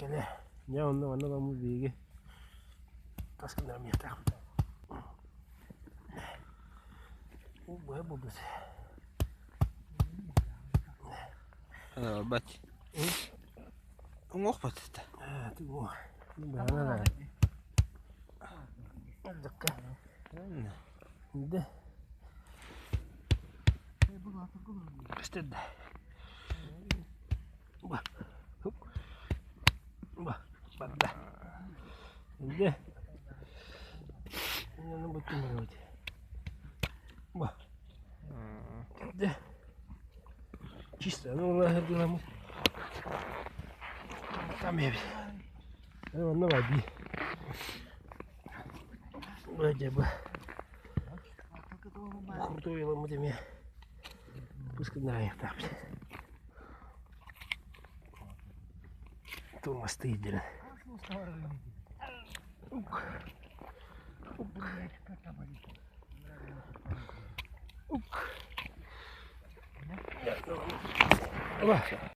Kele, nyawa na wana ba mubige. Taska na miyata. Buhay po ba siya? Bate. Ungok pa tita. Tigo. Bahana na. Daka. Hindi. Bastard. Bah. Hup. Bah. Banda. Hindi. Ano ba ito mo? Bah. Hindi. Чисто, ну ладно, мы там я на воде. Вроде бы крутой вам этими пускай на их там. То мосты идет. Ук.